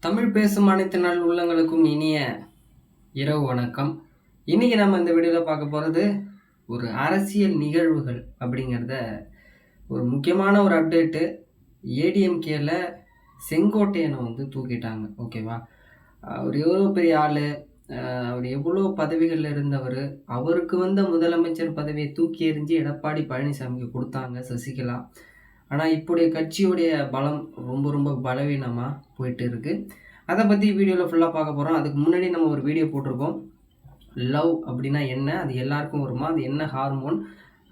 தமிழ் பேசும் அனைத்து நாள் உள்ளங்களுக்கும் இனிய இரவு வணக்கம். இன்னைக்கு நம்ம இந்த வீடியோவில் பார்க்க போகிறது ஒரு அரசியல் நிகழ்வுகள் அப்படிங்கிறத ஒரு முக்கியமான ஒரு அப்டேட்டு. ஏடிஎம்கேல செங்கோட்டையனை வந்து தூக்கிட்டாங்க. ஓகேவா? அவர் எவ்வளோ பெரிய ஆள், அவர் எவ்வளோ பதவிகளில் இருந்தவர், அவருக்கு வந்த முதலமைச்சர் பதவியை தூக்கி எறிஞ்சு எடப்பாடி பழனிசாமிக்கு கொடுத்தாங்க சசிகலா. ஆனால் இப்போடைய கட்சியுடைய பலம் ரொம்ப ரொம்ப பலவீனமாக போயிட்டு இருக்குது. அதை பற்றி வீடியோவில் ஃபுல்லாக பார்க்க போகிறோம். அதுக்கு முன்னாடி நம்ம ஒரு வீடியோ போட்டிருக்கோம். லவ் அப்படின்னா என்ன, அது எல்லாருக்கும் வருமா, அது என்ன ஹார்மோன்,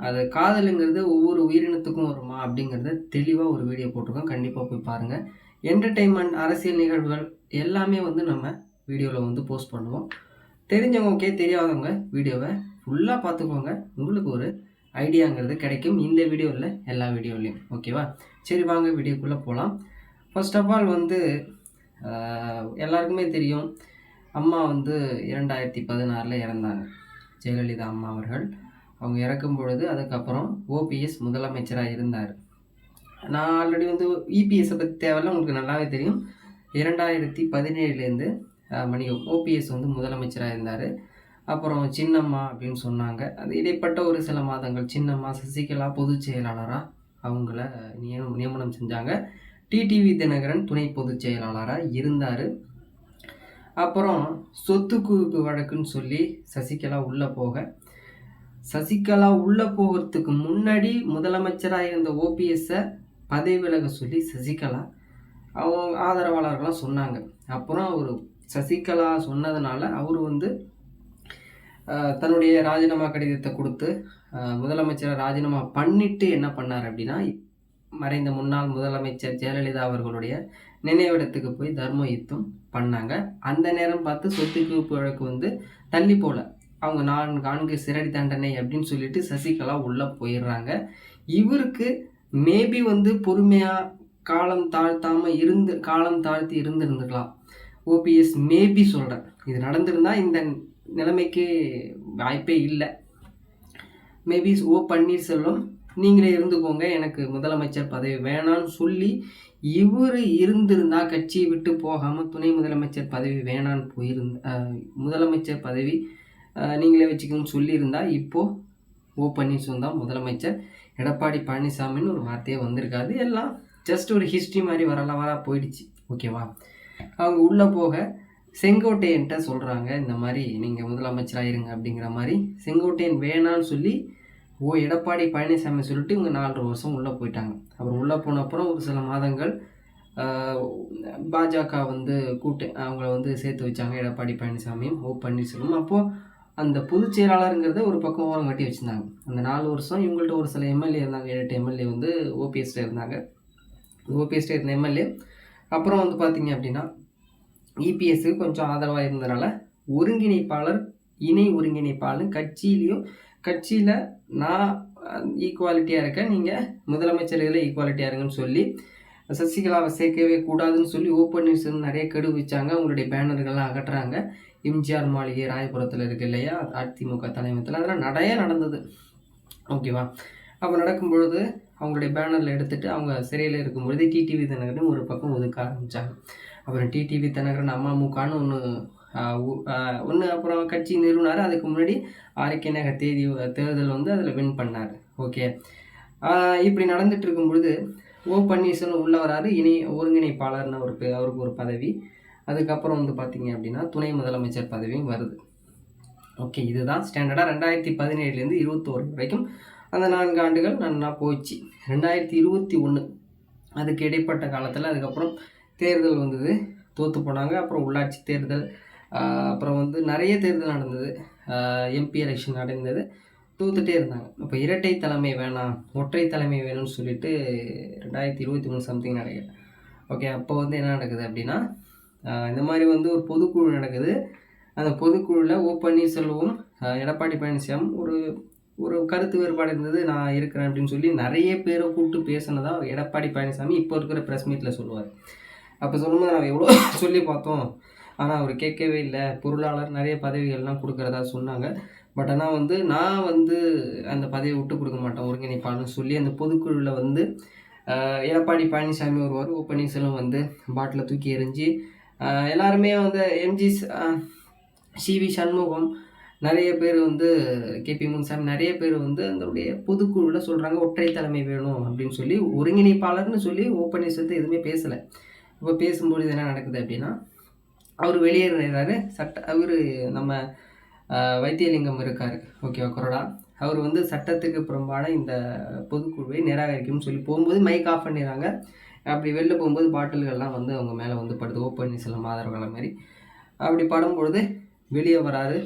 அது காதலுங்கிறது ஒவ்வொரு உயிரினத்துக்கும் வருமா அப்படிங்கிறத தெளிவாக ஒரு வீடியோ போட்டிருக்கோம். கண்டிப்பாக போய் பாருங்கள். என்டர்டெயின்மெண்ட், அரசியல் நிகழ்வுகள் எல்லாமே வந்து நம்ம வீடியோவில் வந்து போஸ்ட் பண்ணுவோம். தெரிஞ்சவங்க ஓகே, தெரியாதவங்க வீடியோவை ஃபுல்லாக பார்த்துக்கோங்க. உங்களுக்கு ஒரு ஐடியாங்கிறது கிடைக்கும் இந்த வீடியோவில், எல்லா வீடியோலையும். ஓகேவா? சரி, வாங்க வீடியோக்குள்ளே போகலாம். ஃபர்ஸ்ட் ஆஃப் ஆல் வந்து எல்லாருக்குமே தெரியும், அம்மா வந்து 2016 இறந்தாங்க. ஜெயலலிதா அம்மா அவர்கள். அவங்க இறக்கும் பொழுது அதுக்கப்புறம் ஓபிஎஸ் முதலமைச்சராக இருந்தார். நான் ஆல்ரெடி வந்து இபிஎஸை பற்றி தேவையில்ல, உங்களுக்கு நல்லாவே தெரியும். 2017 மணியம் ஓபிஎஸ் வந்து முதலமைச்சராக இருந்தார். அப்புறம் சின்னம்மா அப்படின்னு சொன்னாங்க. அது இடைப்பட்ட ஒரு சில மாதங்கள் சின்னம்மா சசிகலா பொதுச் செயலாளராக அவங்கள நியமனம் செஞ்சாங்க. டிடிவி தினகரன் துணை பொதுச் செயலாளராக இருந்தார். அப்புறம் சொத்து குவிப்பு வழக்குன்னு சொல்லி சசிகலா உள்ளே போகிறதுக்கு முன்னாடி முதலமைச்சராக இருந்த ஓபிஎஸ்ஸை பதவி விலக சொல்லி சசிகலா அவங்க ஆதரவாளர்கள்லாம் சொன்னாங்க. அப்புறம் அவர் சசிகலா சொன்னதுனால அவர் வந்து தன்னுடைய ராஜினாமா கடிதத்தை கொடுத்து முதலமைச்சரை ராஜினாமா பண்ணிட்டு என்ன பண்ணார் அப்படின்னா, மறைந்த முன்னாள் முதலமைச்சர் ஜெயலலிதா அவர்களுடைய நினைவிடத்துக்கு போய் தர்ம யுத்தம் பண்ணாங்க. அந்த நேரம் பார்த்து சொத்து குவிப்பு வழக்கு வந்து தள்ளி போல, அவங்க 4 சிறை தண்டனை அப்படின்னு சொல்லிட்டு சசிகலா உள்ளே போயிடுறாங்க. இவருக்கு மேபி வந்து பொறுமையாக காலம் தாழ்த்தி இருந்திருந்துக்கலாம். ஓபிஎஸ் மேபி சொல்கிறேன், இது நடந்திருந்தால் இந்த நிலைமைக்கு வாய்ப்பே இல்லை. மேபி ஓ பன்னீர்செல்வம் நீங்களே இருந்துக்கோங்க, எனக்கு முதலமைச்சர் பதவி வேணான்னு சொல்லி இவர் இருந்திருந்தால், கட்சியை விட்டு போகாமல் துணை முதலமைச்சர் பதவி வேணான்னு முதலமைச்சர் பதவி நீங்களே வச்சுக்கணும்னு சொல்லியிருந்தால் இப்போது ஓ பன்னீர்செல்வம் தான் முதலமைச்சர். எடப்பாடி பழனிசாமின்னு ஒரு வார்த்தையே வந்திருக்காது. எல்லாம் ஜஸ்ட் ஒரு ஹிஸ்ட்ரி மாதிரி வரலாவாக போயிடுச்சு. ஓகேவா? அவங்க உள்ளே போக செங்கோட்டையன்ட்ட சொல்கிறாங்க, இந்த மாதிரி நீங்கள் முதலமைச்சராக இருங்க அப்படிங்கிற மாதிரி. செங்கோட்டையன் வேணான்னு சொல்லி எடப்பாடி பழனிசாமி சொல்லிட்டு இவங்க 4 வருஷம் உள்ளே போயிட்டாங்க. அப்புறம் உள்ளே போன அப்புறம் ஒரு சில மாதங்கள் பாஜக வந்து அவங்கள வந்து சேர்த்து வச்சாங்க, எடப்பாடி பழனிசாமியும் ஓ பன்னீர்செல்வம். அப்போது அந்த பொதுச் செயலாளருங்கிறத ஒரு பக்கம் ஓரம் கட்டி வச்சுருந்தாங்க. அந்த 4 வருஷம் இவங்கள்ட்ட ஒரு சில எம்எல்ஏ இருந்தாங்க. 8 எம்எல்ஏ வந்து ஓபிஎஸ்ல இருந்தாங்க. ஓபிஎஸ்ல இருந்த எம்எல்ஏ அப்புறம் வந்து பார்த்தீங்க அப்படின்னா இபிஎஸ்க்கு கொஞ்சம் ஆதரவாக இருந்ததுனால ஒருங்கிணைப்பாளர், இணை ஒருங்கிணைப்பாளர் கட்சியில் நான் ஈக்குவாலிட்டியாக இருக்கேன், நீங்கள் முதலமைச்சர் இதில் ஈக்குவாலிட்டியாக இருங்கன்னு சொல்லி சசிகலாவை சேர்க்கவே கூடாதுன்னு சொல்லி ஓ பன்னீர்செல்வம் நிறைய கெடு வச்சாங்க. அவங்களுடைய பேனர்கள்லாம் அகற்றுறாங்க. எம்ஜிஆர் மாளிகை ராயபுரத்தில் இருக்குது இல்லையா, அதிமுக தலைமையத்தில், அதெல்லாம் நிறைய நடந்தது. ஓகேவா? அப்போ நடக்கும் பொழுது அவங்களுடைய பேனரில் எடுத்துகிட்டு அவங்க சிறையில் இருக்கும்பொழுது டிடிவி தினகரன் ஒரு பக்கம் ஒதுக்க ஆரம்பித்தாங்க. அப்புறம் டிடிவி தினகரன் அமமுகன்னு ஒன்று அப்புறம் கட்சி நிறுவனார். அதுக்கு முன்னாடி ஆரோக்கிய நகர் தேர்தல் வந்து அதில் வின் பண்ணார். ஓகே, இப்படி நடந்துட்டு இருக்கும் பொழுது ஓ பன்னீர்செல்வம் உள்ள வராரு. இணை ஒருங்கிணைப்பாளர்னு அவருக்கு ஒரு பதவி. அதுக்கப்புறம் வந்து பார்த்தீங்க அப்படின்னா துணை முதலமைச்சர் பதவியும் வருது. ஓகே, இதுதான் ஸ்டாண்டர்டாக 2017 21 வரைக்கும் அந்த 4 ஆண்டுகள் நல்லா போச்சு. 2021 அதுக்கு இடைப்பட்ட காலத்தில் அதுக்கப்புறம் தேர்தல் வந்தது, தோற்று போனாங்க. அப்புறம் உள்ளாட்சி தேர்தல், அப்புறம் வந்து நிறைய தேர்தல் நடந்தது, எம்பி எலெக்ஷன் நடந்தது, தோத்துட்டே இருந்தாங்க. இப்போ இரட்டை தலைமை வேணாம், ஒற்றை தலைமை வேணும்னு சொல்லிட்டு 2023 சம்திங் நடக்குது. ஓகே, அப்போ வந்து என்ன நடக்குது அப்படின்னா, இந்த மாதிரி வந்து ஒரு பொதுக்குழு நடக்குது. அந்த பொதுக்குழுவில் ஓ பன்னீர்செல்வம் எடப்பாடி பழனிசாமி ஒரு கருத்து வேறுபாடு இருந்தது, நான் இருக்கிறேன் அப்படின்னு சொல்லி நிறைய பேரை கூப்பிட்டு பேசினதா எடப்பாடி பழனிசாமி இப்போ இருக்கிற ப்ரெஸ் மீட்டில் சொல்லுவார். அப்போ சொல்லும்போது நான் எவ்வளோ சொல்லி பார்த்தோம், ஆனால் அவர் கேட்கவே இல்லை. பொருளாளர் நிறைய பதவிகள்லாம் கொடுக்குறதா சொன்னாங்க. பட் ஆனால் வந்து நான் வந்து அந்த பதவியை விட்டு கொடுக்க மாட்டேன் ஒருங்கிணைப்பாளர்னு சொல்லி அந்த பொதுக்குழுவில் வந்து எடப்பாடி பழனிசாமி வருவார். ஓ பன்னீர்செல்வம் வந்து பாட்டிலை தூக்கி எறிஞ்சு எல்லாருமே வந்து சிவி சண்முகம், நிறைய பேர் வந்து கேபி முனுசாமி, நிறைய பேர் வந்து அதனுடைய பொதுக்குழுவில் சொல்கிறாங்க ஒற்றை தலைமை வேணும் அப்படின்னு சொல்லி. ஒருங்கிணைப்பாளர்னு சொல்லி ஓப்பன்னீர்செல்வத்தை எதுவுமே பேசலை. இப்போ பேசும்பொழுது என்ன நடக்குது அப்படின்னா, அவர் வெளியேறாரு. அவர் நம்ம வைத்தியலிங்கம் இருக்கார், ஓகேவா, கொறடா. அவர் வந்து சட்டத்துக்கு புறம்பான இந்த பொதுக்குழுவை நிராகரிக்கும்னு சொல்லி போகும்போது மைக் ஆஃப் பண்ணிடுறாங்க. அப்படி வெளில போகும்போது பாட்டில்கள்லாம் வந்து அவங்க மேலே வந்து படுது, ஓப்பன்னீர்செல்வம் ஆதரவாள மாதிரி. அப்படி படும்பொழுது வெளியே வராரு.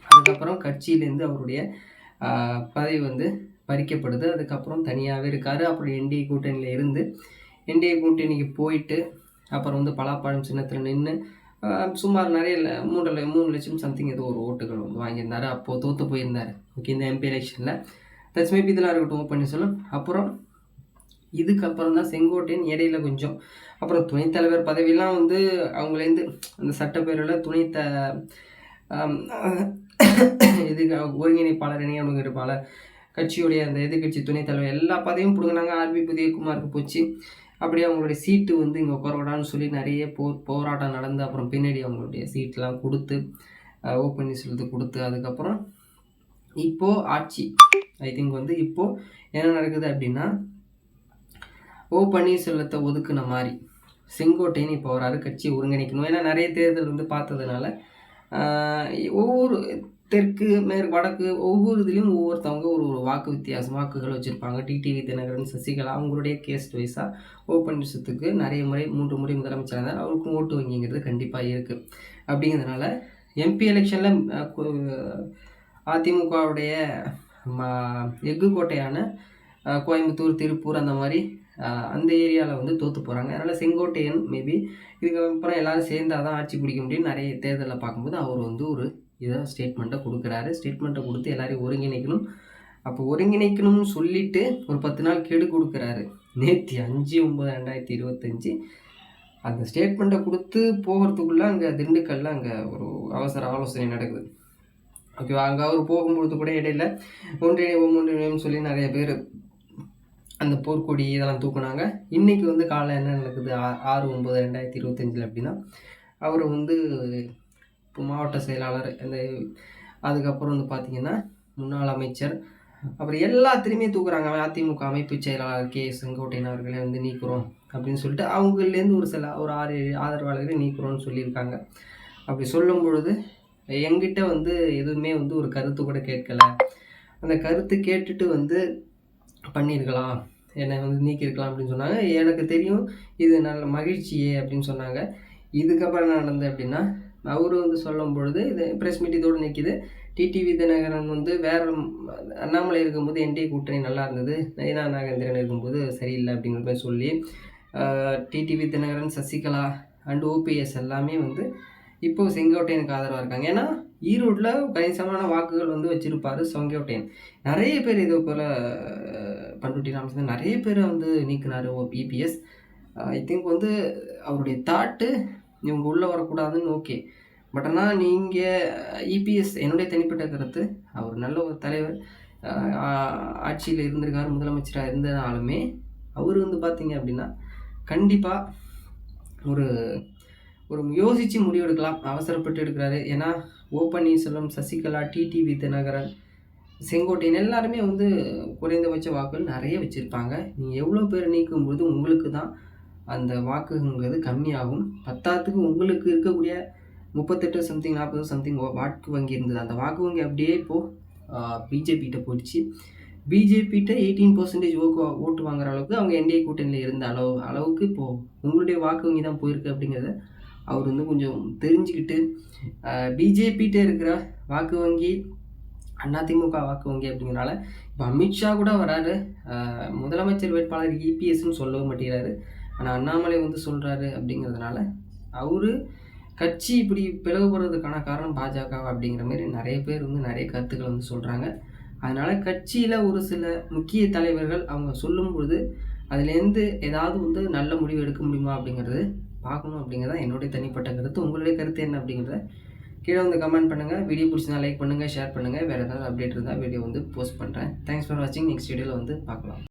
அதுக்கப்புறம் கட்சியிலேருந்து அவருடைய பதவி வந்து பறிக்கப்படுது. அதுக்கப்புறம் தனியாகவே இருக்கார். அப்புறம் என்டிஏ கூட்டணியில் இருந்து என்டிஏ கூட்டணிக்கு போயிட்டு அப்புறம் வந்து பலாப்பழம் சின்னத்தில் நின்று சுமார் நிறைய 3 லட்சம் சம்திங் ஏதோ ஒரு ஓட்டுகள் வந்து வாங்கியிருந்தார். அப்போது தோற்று போயிருந்தார், ஓகே, இந்த எம்பி எலெக்ஷனில். தட்ஸ் மேபி இதெல்லாம் இருக்கட்டும், ஓப்பன்னீர்செல்வம். அப்புறம் இதுக்கப்புறம் தான் செங்கோட்டையன் இடையில கொஞ்சம் அப்புறம் துணைத்தலைவர் பதவியெல்லாம் வந்து அவங்களேருந்து அந்த சட்டப்பேரவையில் இதுக்கு ஒருங்கிணைப்பாளர், இணை ஒருங்கிணைப்பாளர், கட்சியுடைய அந்த எதிர்கட்சி துணைத்தலைவர் எல்லா பதவியும் பிடுங்கினாங்க. ஆர்பி புதியகுமாருக்கு போச்சு. அப்படியே அவங்களுடைய சீட்டு வந்து இங்கே கொறவடான்னு சொல்லி நிறைய போராட்டம் நடந்து அப்புறம் பின்னாடி அவங்களுடைய சீட்லாம் கொடுத்து ஓப்பன்னீர்செல்வத்துக்கு கொடுத்து அதுக்கப்புறம் இப்போது ஆட்சி ஐ திங்க் வந்து இப்போது என்ன நடக்குது அப்படின்னா, ஓப்பன்னீர்செல்வத்தை ஒதுக்குன மாதிரி செங்கோட்டையன் இப்போ வராரு கட்சியை ஒருங்கிணைக்கணும். ஏன்னா நிறைய தேர்தல் வந்து பார்த்ததுனால ஒவ்வொரு தெற்கு வடக்கு ஒவ்வொரு இதுலேயும் ஒவ்வொருத்தவங்க ஒரு வாக்கு வாக்குகள் வச்சுருப்பாங்க. டிடிவி தினகரன், சசிகலா அவங்களுடைய கேஸ்ட் வைஸாக ஓப்பன்னீர்செல்வத்துக்கு நிறைய முறை 3 முறை முதலமைச்சராக இருந்தால் அவருக்கும் ஓட்டு வங்கிங்கிறது கண்டிப்பாக இருக்குது. அப்படிங்கிறதுனால எம்பி எலெக்ஷனில் அதிமுகவுடைய எஃகு கோட்டையான கோயம்புத்தூர், திருப்பூர் அந்த மாதிரி அந்த ஏரியாவில் வந்து தோற்று போகிறாங்க. அதனால் செங்கோட்டையன் மேபி இதுக்கப்புறம் எல்லோரும் சேர்ந்தால் தான் ஆட்சி பிடிக்க முடியும். நிறைய தேர்தலில் பார்க்கும்போது அவர் வந்து ஒரு ஸ்டேட்மெண்ட்டை கொடுக்குறாரு. ஸ்டேட்மெண்ட்டை கொடுத்து எல்லாரையும் ஒருங்கிணைக்கணும். அப்போ ஒருங்கிணைக்கணும்னு சொல்லிவிட்டு ஒரு 10 நாள் கெடு கொடுக்குறாரு. நேற்று 5/9/2025 அந்த ஸ்டேட்மெண்ட்டை கொடுத்து போகிறதுக்குள்ளே அங்கே திண்டுக்கல்ல அங்கே ஒரு அவசர ஆலோசனை நடக்குது, ஓகேவா. அங்கே அவர் போகும்பொழுது கூட இடையில ஒன்றிணைவோம்னு சொல்லி நிறைய பேர் அந்த போர்க்கொடி இதெல்லாம் தூக்குனாங்க. இன்றைக்கி வந்து காலை என்ன நடக்குது 6/9/2025 அப்படின்னா, அவர் வந்து இப்போ மாவட்ட செயலாளர் அதுக்கப்புறம் வந்து பார்த்திங்கன்னா முன்னாள் அமைச்சர் அப்புறம் எல்லாத்துலேயுமே தூக்குறாங்க. அதிமுக அமைப்பு செயலாளர் கே செங்கோட்டையன் அவர்களே வந்து நீக்குறோம் அப்படின்னு சொல்லிட்டு அவங்கலேருந்து ஒரு 6-7 ஆதரவாளர்களை நீக்குறோன்னு சொல்லியிருக்காங்க. அப்படி சொல்லும் பொழுது என்கிட்ட வந்து எதுவுமே வந்து ஒரு கருத்து கூட கேட்கலை. அந்த கருத்து கேட்டுட்டு வந்து பண்ணியிருக்கலாம், என்னை வந்து நீக்கியிருக்கலாம் அப்படின்னு சொன்னாங்க. எனக்கு தெரியும் இது நல்ல மகிழ்ச்சியே அப்படின்னு சொன்னாங்க. இதுக்கப்புறம் என்ன நடந்தது அப்படின்னா, அவர் வந்து சொல்லும் பொழுது இது ப்ரெஸ் மீட் இதோடு நிற்கிது. டிடிவி தினகரன் வந்து வேறு அண்ணாமலை இருக்கும்போது என்டிஏ கூட்டணி நல்லா இருந்தது, நயினா நாகேந்திரன் இருக்கும்போது சரியில்லை அப்படிங்கிற மாதிரி சொல்லி TTV Dhinakaran, Sasikala and OPS எல்லாமே வந்து இப்போ செங்கோட்டையனுக்கு ஆதரவாக இருக்காங்க. ஏன்னா ஈரோட்டில் கணிசமான வாக்குகள் வந்து வச்சுருப்பார் செங்கோட்டையன். நிறைய பேர் இதே போல் பண்ருட்டி ராமச்சந்திரன் நிறைய பேரை வந்து நீக்கினார் இபிஎஸ். ஐ திங்க் வந்து அவருடைய தாட்டு இவங்க உள்ளே வரக்கூடாதுன்னு, ஓகே. பட் ஆனால் நீங்கள் இபிஎஸ் என்னுடைய தனிப்பட்ட கருத்து, அவர் நல்ல ஒரு தலைவர், ஆட்சியில் இருந்திருக்கார், முதலமைச்சராக இருந்ததாலுமே அவர் வந்து பார்த்திங்க அப்படின்னா கண்டிப்பாக ஒரு யோசித்து முடிவெடுக்கலாம். அவசரப்பட்டு எடுக்கிறாரு. ஏன்னா ஓப்பன்னீர்செல்வம், சசிகலா, டிடிவி தினகரன், செங்கோட்டையன் எல்லாருமே வந்து குறைந்தபட்ச வாக்குகள் நிறைய வச்சுருப்பாங்க. நீங்கள் எவ்வளோ பேர் நீக்கும்போது உங்களுக்கு தான் அந்த வாக்குங்கிறது கம்மியாகும். 10த்துக்கு உங்களுக்கு இருக்கக்கூடிய 38 சம்திங் 40 சம்திங் வாக்கு வங்கி இருந்தது. அந்த வாக்கு வங்கி அப்படியே இப்போது பிஜேபிகிட்ட போயிடுச்சு. பிஜேபிகிட்ட 18% ஓட்டு வாங்குற அளவுக்கு அவங்க என்டிஏ கூட்டணியில் இருந்த அளவுக்கு இப்போது உங்களுடைய வாக்கு வங்கி தான் போயிருக்கு. அப்படிங்கிறத அவர் வந்து கொஞ்சம் தெரிஞ்சுக்கிட்டு பிஜேபிகிட்ட இருக்கிற வாக்கு வங்கி அதிமுக வாக்கு வங்கி அப்படிங்கிறனால இப்போ அமித்ஷா கூட வராரு. முதலமைச்சர் வேட்பாளர் இபிஎஸ்ன்னு சொல்லவும் மாட்டேங்கிறாரு. ஆனால் அண்ணாமலை வந்து சொல்கிறாரு. அப்படிங்கிறதுனால அவர் கட்சி இப்படி பிளவுபடுறதுக்கான காரணம் பாஜக அப்படிங்கிற மாதிரி நிறைய பேர் வந்து நிறைய கருத்துக்கள் வந்து சொல்கிறாங்க. அதனால் கட்சியில் ஒரு சில முக்கிய தலைவர்கள் அவங்க சொல்லும்பொழுது அதுலேருந்து ஏதாவது வந்து நல்ல முடிவு எடுக்க முடியுமா அப்படிங்கிறது பார்க்கணும். அப்படிங்கிறத என்னுடைய தனிப்பட்ட கருத்து. உங்களுடைய கருத்து என்ன அப்படிங்கிறத கீழே வந்து கமெண்ட் பண்ணுங்கள். வீடியோ பிடிச்சினா லைக் பண்ணுங்கள், ஷேர் பண்ணுங்கள். வேறு ஏதாவது அப்டேட் இருந்தால் வீடியோ வந்து போஸ்ட் பண்ணுறேன். தேங்க்ஸ் ஃபார் வாட்சிங். நெக்ஸ்ட் வீடியோவில் வந்து பார்க்கலாம்.